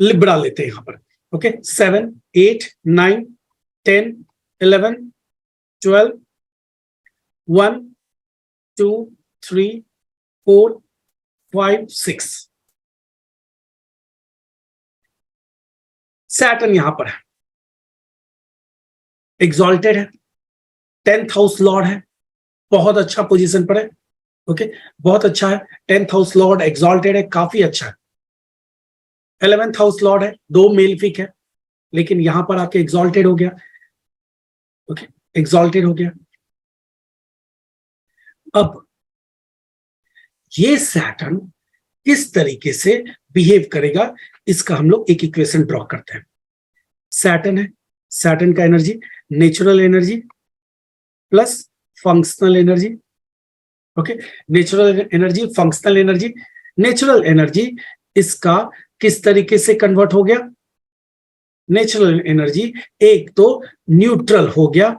Libra लेते हैं यहां पर। ओके 7 8 9 10 11 12 1 2 3 4 5 6। सैटर्न यहां पर है, एग्जॉल्टेड है, 10th हाउस लॉर्ड है, बहुत अच्छा पोजीशन पर है। ओके बहुत अच्छा है, 10th हाउस लॉर्ड एग्जॉल्टेड है, काफी अच्छा है। 11th हाउस लॉर्ड है, 2 मेलफिक है, लेकिन यहां पर आके एग्जॉल्टेड हो गया। ओके एग्जॉल्टेड हो गया। अब ये सैटर्न किस तरीके से बिहेव करेगा, इसका हम लोग एक इक्वेशन ड्रॉ करते हैं। सैटर्न है, सैटर्न का energy natural energy plus functional energy. Okay natural energy functional energy. Natural energy इसका किस तरीके से कन्वर्ट हो गया, नेचुरल एनर्जी एक तो न्यूट्रल हो गया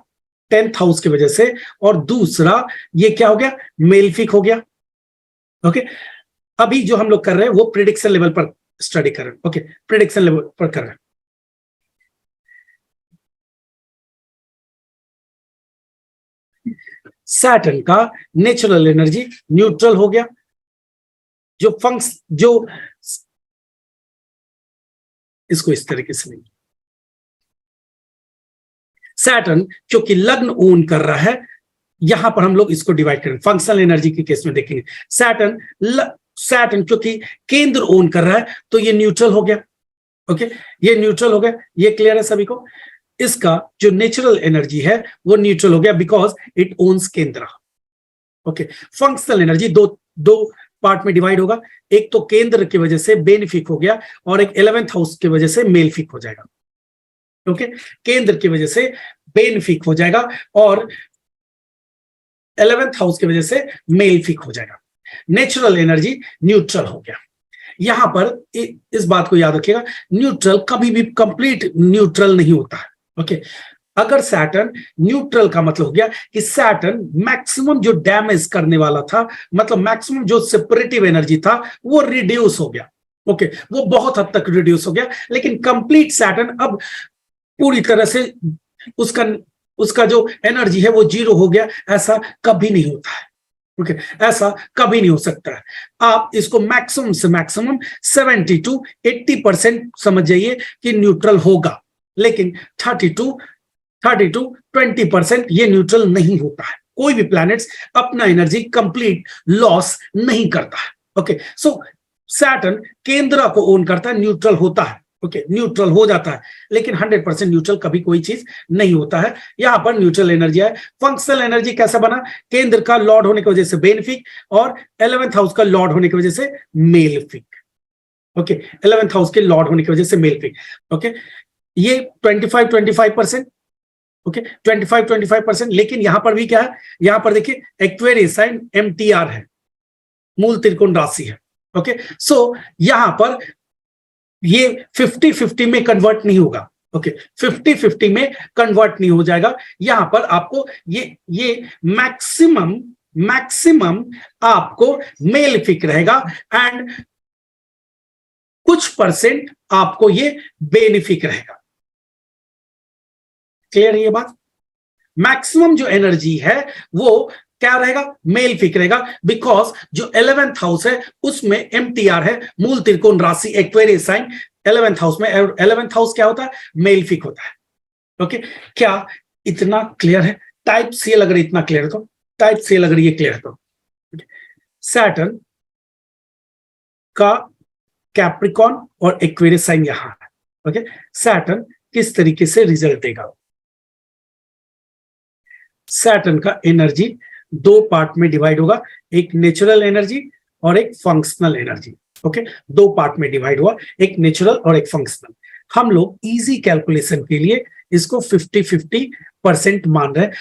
10th हाउस की वजह से, और दूसरा ये क्या हो गया, मेलफिक हो गया। ओके अभी जो हम लोग कर रहे हैं वो प्रिडिक्शन लेवल पर स्टडी कर रहे हैं। ओके प्रिडिक्शन लेवल पर कर रहे हैं। सैटर्न का नेचुरल एनर्जी न्यूट्रल हो गया, जो इसको इस तरीके से नहीं, सैटर्न क्योंकि लग्न ओन कर रहा है, यहां पर हम लोग इसको डिवाइड करें। फंक्शनल एनर्जी के केस में देखेंगे, सैटर्न क्योंकि केंद्र ओन कर रहा है तो ये न्यूट्रल हो गया। ओके ये न्यूट्रल हो गया, ये क्लियर है सभी को। इसका जो नेचुरल एनर्जी है वो न्यूट्रल हो गया बिकॉज इट ओन्स केंद्र। ओके फंक्शनल एनर्जी दो पार्ट में डिवाइड होगा, एक तो केंद्र की वजह से बेनिफिक हो गया और एक 11th हाउस की वजह से मेलफिक हो जाएगा। ओके केंद्र की वजह से बेनिफिक हो जाएगा और 11th हाउस की वजह से मेलफिक हो जाएगा। नेचुरल एनर्जी न्यूट्रल हो गया। यहां पर इस बात को याद रखिएगा, न्यूट्रल कभी भी कंप्लीट न्यूट्रल नहीं होता है। ओके अगर सैटर्न न्यूट्रल का मतलब हो गया कि सैटर्न मैक्सिमम जो डैमेज करने वाला था, मतलब मैक्सिमम जो सेपरेटिव एनर्जी था वो रिड्यूस हो गया। ओके वो बहुत हद तक रिड्यूस हो गया, लेकिन कंप्लीट सैटर्न अब पूरी तरह से उसका जो एनर्जी है वो 0 हो गया, ऐसा कभी नहीं होता है। ओके ऐसा कभी नहीं हो सकता है। आप इसको मैक्सिमम से मैक्सिमम 70 to 80% समझ जाइए कि न्यूट्रल होगा, लेकिन 30 to 20% ये न्यूट्रल नहीं होता है। कोई भी प्लैनेट्स अपना एनर्जी कंप्लीट लॉस नहीं करता है। ओके सो सैटर्न केंद्र को ओन करता है, न्यूट्रल होता है। ओके न्यूट्रल हो जाता है, लेकिन 100% न्यूट्रल कभी कोई चीज नहीं होता है। यहां पर न्यूट्रल एनर्जी है। फंक्शनल एनर्जी कैसा बना, केंद्र का लॉर्ड होने की वजह से बेनिफिक और 11th हाउस का लॉर्ड होने की वजह से मेलफिक। ओके 11th हाउस के लॉर्ड होने की वजह से मेलफिक। ओके ये 25%। ओके 25%, लेकिन यहां पर भी क्या है, यहां पर देखिए एक्वेरियस साइन MTR है, मूल त्रिकोण राशि है। ओके सो यहां पर ये 50-50 में कन्वर्ट नहीं होगा। ओके 50-50 में कन्वर्ट नहीं हो जाएगा। यहां पर आपको ये मैक्सिमम आपको मेलफिक रहेगा एंड कुछ परसेंट आपको ये बेनिफिक रहेगा। क्लियर है ये बात? मैक्सिमम जो एनर्जी है वो क्या रहेगा, मेलफिक रहेगा, बिकॉज जो 11th हाउस है उसमें MTR है, मूल त्रिकोण राशि एक्वेरियस साइन 11th हाउस में। 11th हाउस क्या होता है, मेलफिक होता है। ओके क्या इतना क्लियर है? टाइप सी लग रही इतना क्लियर है तो, टाइप सी लग रही है क्लियर है तो। सैटर्न का कैप्रिकॉन और एक्वेरियस साइन यहां है। ओके सैटर्न किस तरीके से रिजल्ट देगा, सैटर्न का एनर्जी 2 पार्ट में डिवाइड होगा, एक नेचुरल एनर्जी और एक फंक्शनल एनर्जी। ओके 2 पार्ट में डिवाइड हुआ, एक नेचुरल और एक फंक्शनल। हम लोग इजी कैलकुलेशन के लिए इसको 50-50% मान रहे हैं,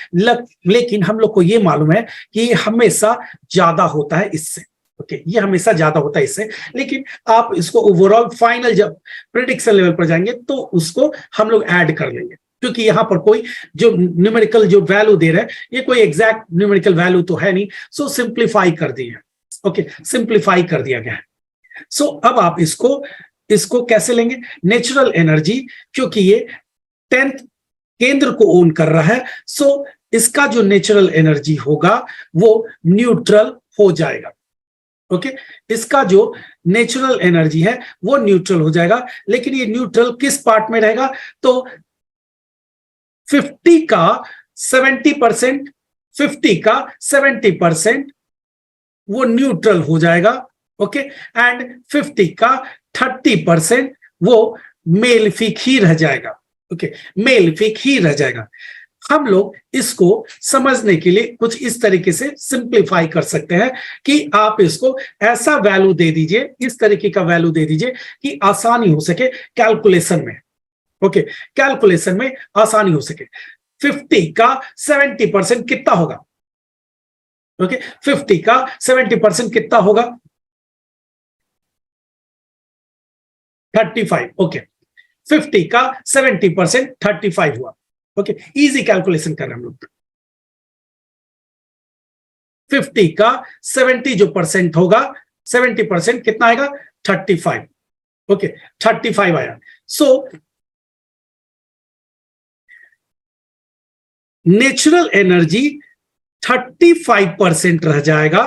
लेकिन हम लोग को ये मालूम है कि ये हमेशा ज्यादा होता है इससे। ओके ये हमेशा ज्यादा होता है इससे, लेकिन आप इसको ओवरऑल फाइनल जब प्रेडिक्शन लेवल पर जाएंगे तो उसको हम लोग ऐड कर लेंगे, क्योंकि यहां पर कोई जो न्यूमेरिकल जो वैल्यू दे रहे हैं ये कोई एग्जैक्ट न्यूमेरिकल वैल्यू तो है नहीं, सो सिंप्लीफाई कर दिया। ओके सिंप्लीफाई कर दिया गया है। सो अब आप इसको इसको कैसे लेंगे? नेचुरल एनर्जी, क्योंकि ये 10th केंद्र को ओन कर रहा है, सो इसका जो नेचुरल एनर्जी होगा वो न्यूट्रल हो जाएगा। ओके, इसका जो नेचुरल एनर्जी है वो न्यूट्रल हो जाएगा, लेकिन ये न्यूट्रल किस पार्ट में रहेगा? तो 50 का 70%, 50 का 70% वो न्यूट्रल हो जाएगा। ओके, एंड 50 का 30% वो मेलिफिक ही रह जाएगा। ओके, मेलिफिक ही रह जाएगा। हम लोग इसको समझने के लिए कुछ इस तरीके से सिंप्लीफाई कर सकते हैं कि आप इसको ऐसा वैल्यू दे दीजिए, इस तरीके का वैल्यू दे दीजिए कि आसानी हो सके कैलकुलेशन में। ओके, कैलकुलेशन में आसानी हो सके। 50 का 70% कितना होगा? ओके, 50 का 70% कितना होगा? 35। ओके, 50 का 70% 35 हुआ। ओके, इजी कैलकुलेशन कर रहे हैं हम लोग। 50 का 70 जो परसेंट होगा, 70% कितना आएगा? 35। ओके, 35 आया। सो नेचुरल एनर्जी 35% रह जाएगा।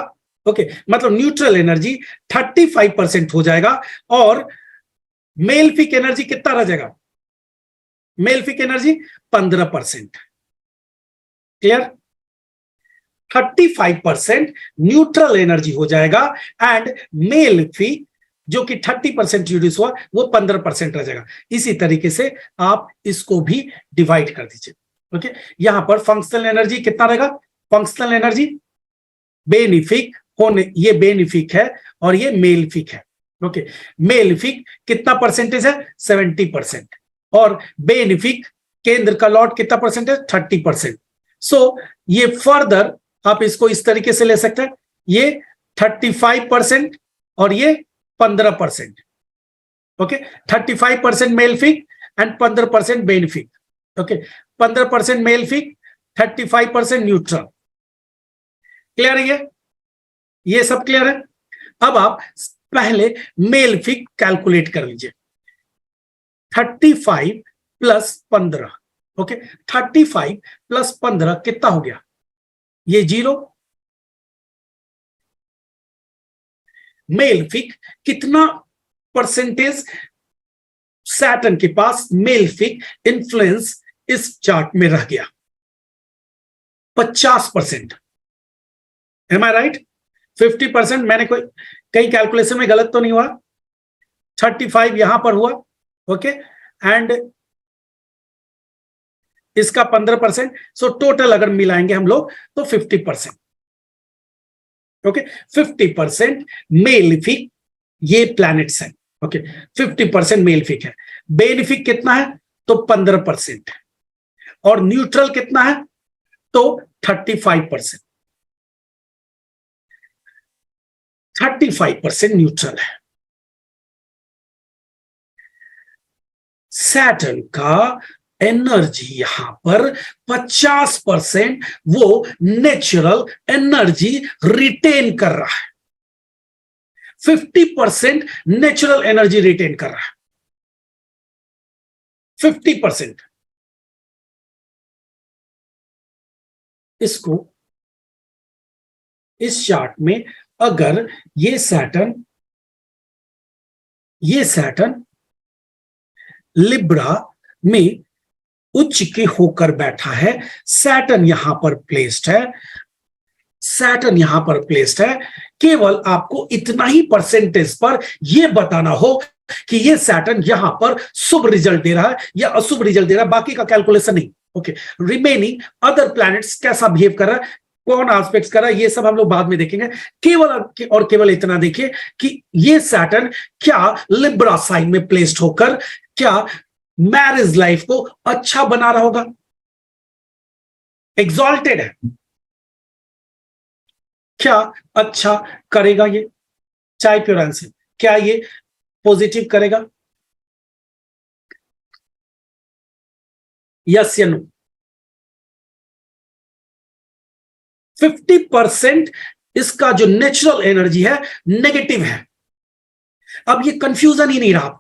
ओके, मतलब न्यूट्रल एनर्जी 35% हो जाएगा, और मेलिफिक एनर्जी कितना रह जाएगा? Malefic energy 15%। Clear? 35% neutral energy हो जाएगा, एंड मेलिफिक जो कि 30% रिड्यूस हुआ वो 15% रह जाएगा। इसी तरीके से आप इसको भी डिवाइड कर दीजिए। ओके, यहां पर फंक्शनल एनर्जी कितना रहेगा? फंक्शनल एनर्जी बेनिफिक होने, ये बेनिफिक है और ये मेलिफिक है। ओके, मेलिफिक कितना परसेंटेज है? 70%, और बेनिफिक केंद्र का लॉट कितना परसेंटेज? 30%। सो ये फर्दर आप इसको इस तरीके से ले सकते हैं, ये 35% और ये 15%। Okay, 35% malefic and 15% benefic. Okay, 15% malefic, 35% neutral. Clear है? ये सब क्लियर है? अब आप पहले मेलिफिक कैलकुलेट कर लीजिए। 35 प्लस 15। ओके, 35 प्लस 15 कितना हो गया? ये 0। मेलिफिक कितना परसेंटेज सैटर्न के पास मेलिफिक इन्फ्लुएंस इस चार्ट में रह गया? 50%। एम आई राइट? 50% मैंने कोई कहीं कैलकुलेशन में गलत तो नहीं हुआ? 35 यहां पर हुआ। ओके, एंड इसका 15%। सो टोटल अगर मिलाएंगे हम लोग तो 50%। ओके, 50% मेलिफिक ये प्लैनेट्स हैं। ओके, 50% मेलिफिक है। बेनिफिक कितना है? तो 15%, और न्यूट्रल कितना है? तो 35%। 35% न्यूट्रल है। सैटर्न का एनर्जी यहां पर 50% वो नेचुरल एनर्जी रिटेन कर रहा है। 50% नेचुरल एनर्जी रिटेन कर रहा है। 50%। इसको इस चार्ट में अगर ये सैटर्न लिब्रा में उच्च के होकर बैठा है, सैटर्न यहां पर प्लेस्ड है, सैटर्न यहां पर प्लेस्ड है। केवल आपको इतना ही परसेंटेज पर यह बताना हो कि यह सैटर्न यहां पर शुभ रिजल्ट दे रहा है या अशुभ रिजल्ट दे रहा है, बाकी का कैलकुलेशन नहीं। ओके, रिमेनिंग अदर प्लैनेट्स कैसा बिहेव कर रहा है, कौन एस्पेक्ट्स कर रहा है, ये सब हम लोग बाद में देखेंगे। केवल और केवल इतना देखिए कि ये सैटर्न क्या लिब्रा साइन में प्लेस्ड होकर क्या मैरिज लाइफ को अच्छा बना रहा होगा। एग्जॉल्टेड है, क्या अच्छा करेगा ये? चाय प्योर आंसर, क्या ये पॉजिटिव करेगा? यस या नो? 50% इसका जो नेचुरल एनर्जी है नेगेटिव है। अब ये कंफ्यूजन ही नहीं रहा,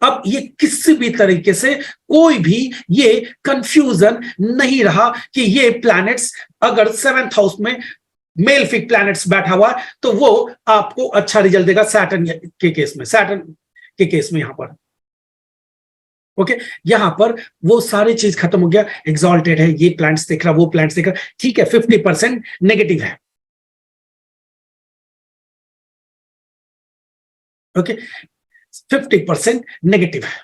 अब ये किसी भी तरीके से कोई भी ये कंफ्यूजन नहीं रहा कि ये प्लैनेट्स अगर 7th हाउस में मेलफिक प्लैनेट्स बैठा हुआ है तो वो आपको अच्छा रिजल्ट देगा सैटर्न के केस में, सैटर्न के केस में यहां पर। ओके, यहां पर वो सारी चीज खत्म हो गया, एग्जॉल्टेड है, ये प्लैनेट्स देख रहा, वो प्लैनेट्स देख रहा, ठीक है, 50% नेगेटिव है। ओके, 50% नेगेटिव है।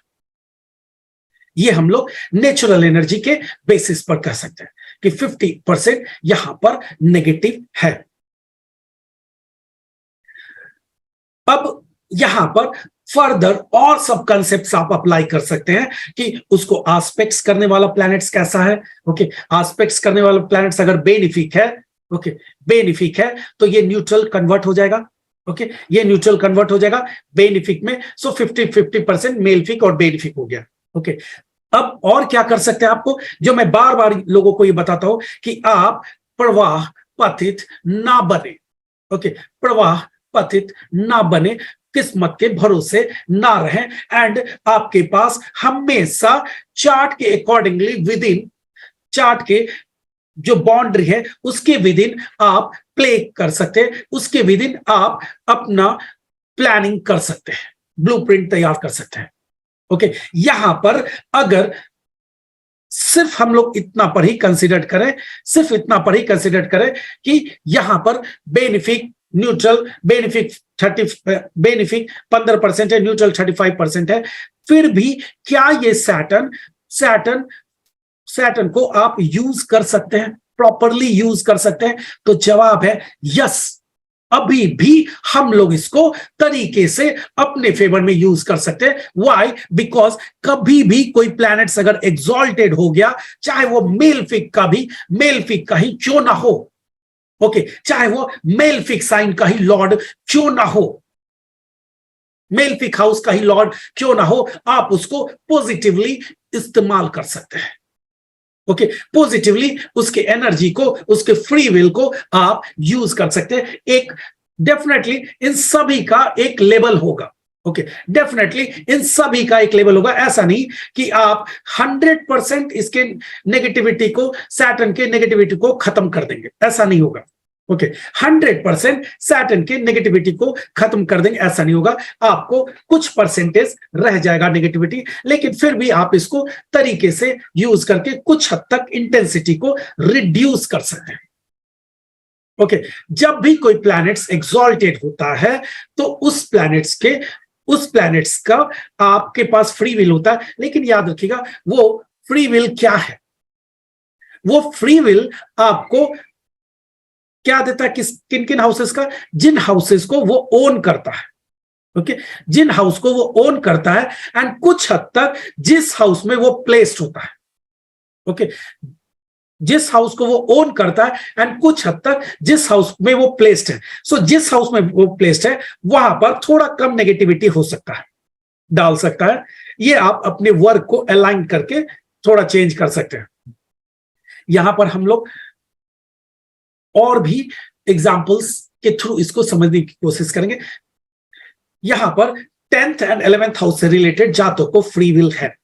ये हम लोग नेचुरल एनर्जी के बेसिस पर कह सकते हैं कि 50% यहां पर नेगेटिव है। अब यहां पर फर्दर और सब कंसेप्ट्स आप अप्लाई कर सकते हैं कि उसको आस्पेक्ट्स करने वाला प्लैनेट्स कैसा है। ओके, आस्पेक्ट्स करने वाला प्लैनेट्स अगर बेनिफिक है, ओके, बेनिफिक है तो ये न्यूट्रल कन्वर्ट हो जाएगा। ओके, ये न्यूट्रल कन्वर्ट हो जाएगा बेनिफिक में। सो 50-50% मेलफिक और बेनिफिक हो गया। ओके, अब और क्या कर सकते हैं आपको, जो मैं बार बार लोगों को ये बताता हूं कि आप प्रवाह पतित ना बने। ओके, प्रवाह पतित ना बने, किस्मत के भरोसे ना रहें, एंड आपके पास हमेशा चार्ट के अकॉर्डिंगली विद इन चार्ट के जो बाउंड्री है उसके विद इन आप प्ले कर सकते हैं, उसके विद इन आप अपना प्लानिंग कर सकते हैं, ब्लूप्रिंट तैयार कर सकते हैं। ओके, यहां पर अगर सिर्फ हम लोग इतना पर ही कंसीडर करें, सिर्फ इतना पर ही कंसीडर करें कि यहां पर बेनिफिक न्यूट्रल, बेनिफिक 15% है, न्यूट्रल 35% है, फिर भी क्या ये सैटर्न को आप यूज कर सकते हैं, प्रॉपरली यूज कर सकते हैं? तो जवाब है यस, अभी भी हम लोग इसको तरीके से अपने फेवर में यूज कर सकते हैं। व्हाई? बिकॉज कभी भी कोई प्लैनेट्स अगर एग्जॉल्टेड हो गया, चाहे वो मेलफिक का ही क्यों ना हो, ओके, चाहे वो मेलफिक साइन का ही लॉर्ड क्यों ना हो, मेलफिक हाउस का ही लॉर्ड क्यों ना हो, आप उसको पॉजिटिवली इस्तेमाल कर सकते हैं। ओके, पॉजिटिवली उसके एनर्जी को, उसके फ्री विल को आप यूज कर सकते हैं। एक डेफिनेटली इन सभी का एक लेवल होगा। ओके, डेफिनेटली इन सभी का एक लेवल होगा। ऐसा नहीं कि आप 100% इसके नेगेटिविटी को, सैटर्न के नेगेटिविटी को खत्म कर देंगे, ऐसा नहीं होगा। ओके, 100% सैटर्न के नेगेटिविटी को खत्म कर देंगे, ऐसा नहीं होगा। आपको कुछ परसेंटेज रह जाएगा नेगेटिविटी, लेकिन फिर भी आप इसको तरीके से यूज करके कुछ हद तक इंटेंसिटी को रिड्यूस कर सकते हैं। ओके, जब भी कोई प्लैनेट्स एक्सॉल्टेड होता है तो उस प्लैनेट्स का आपके पास फ्री विल होता है, लेकिन याद रखिएगा वो फ्री विल क्या है? वो फ्री विल आपको क्या देता है? किन किन हाउसेस का? जिन हाउसेस को वो ओन करता है। ओके, जिन हाउस को वो ओन करता है, एंड कुछ हद तक जिस हाउस में वो प्लेस्ड होता है। ओके, जिस हाउस को वो ओन करता है एंड कुछ हद तक जिस हाउस में वो प्लेस्ड है। सो जिस हाउस में वो प्लेस्ड है वहां पर थोड़ा कम नेगेटिविटी हो सकता है, डाल सकता है। ये आप अपने वर्क को अलाइन करके थोड़ा चेंज कर सकते हैं। यहां पर हम लोग और भी एग्जाम्पल्स के थ्रू इसको समझने की कोशिश करेंगे। यहां पर 10th एंड 11th हाउस से रिलेटेड जातों को फ्री विल है।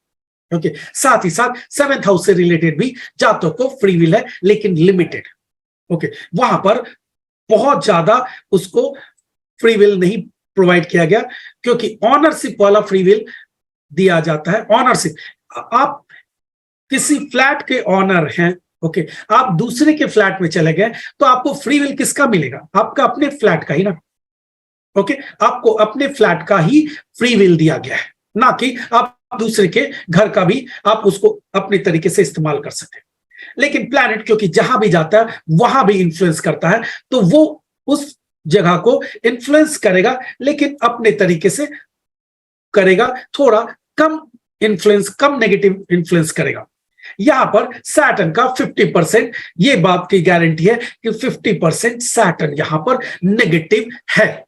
ओके, साथ ही साथ 7th हाउस से रिलेटेड भी जातों को फ्री विल है, लेकिन लिमिटेड। ओके, वहां पर बहुत ज्यादा उसको फ्री विल नहीं प्रोवाइड किया गया, क्योंकि ऑनरशिप वाला फ्री विल दिया जाता है। ऑनरशिप, आप किसी फ्लैट के ऑनर हैं, ओके, आप दूसरे के फ्लैट में चले गए तो आपको फ्री विल किसका मिलेगा? आपका अपने फ्लैट का ही ना। ओके, आपको अपने फ्लैट का ही फ्री विल दिया गया है, ना कि आप दूसरे के घर का भी आप उसको अपने तरीके से इस्तेमाल कर सकते हैं। लेकिन प्लैनेट क्योंकि जहां भी जाता है वहां भी इन्फ्लुएंस करता है, तो वो उस जगह को इन्फ्लुएंस करेगा, लेकिन अपने तरीके से करेगा, थोड़ा कम इन्फ्लुएंस, कम नेगेटिव इन्फ्लुएंस करेगा। यहां पर सैटर्न का 50%, ये बात की गारंटी है कि 50% सैटर्न यहां पर नेगेटिव है।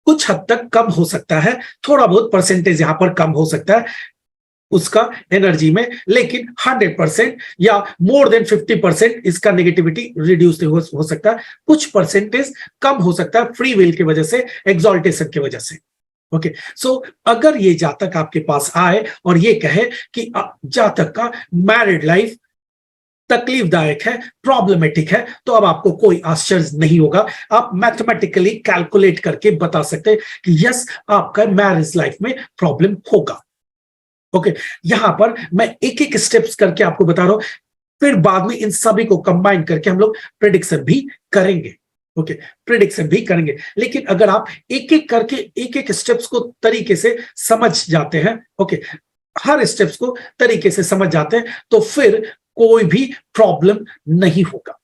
कुछ हद तक कम हो सकता है, थोड़ा बहुत परसेंटेज यहां पर कम हो सकता है उसका एनर्जी में, लेकिन 100% या मोर देन 50% इसका नेगेटिविटी रिड्यूस हो सकता है। कुछ परसेंटेज कम हो सकता है फ्री विल की वजह से, एग्जॉल्टेशन की वजह से। ओके सो अगर ये जातक आपके पास आए और ये कहे कि जातक का मैरिड लाइफ तकलीफदायक है, प्रॉब्लमेटिक है, तो अब आपको कोई आश्चर्य नहीं होगा। आप मैथमेटिकली कैलकुलेट करके बता सकते हैं कि यस, आपका मैरिज लाइफ में प्रॉब्लम होगा। ओके यहां पर मैं एक एक स्टेप्स करके आपको बता रहा हूं, फिर बाद में इन सभी को कंबाइन करके हम लोग प्रेडिक्शन भी करेंगे। ओके प्रेडिक्शन भी करेंगे, लेकिन अगर आप एक एक करके एक एक स्टेप्स को तरीके से समझ जाते हैं, ओके हर स्टेप्स को तरीके से समझ जाते हैं, तो फिर कोई भी प्रॉब्लम नहीं होगा।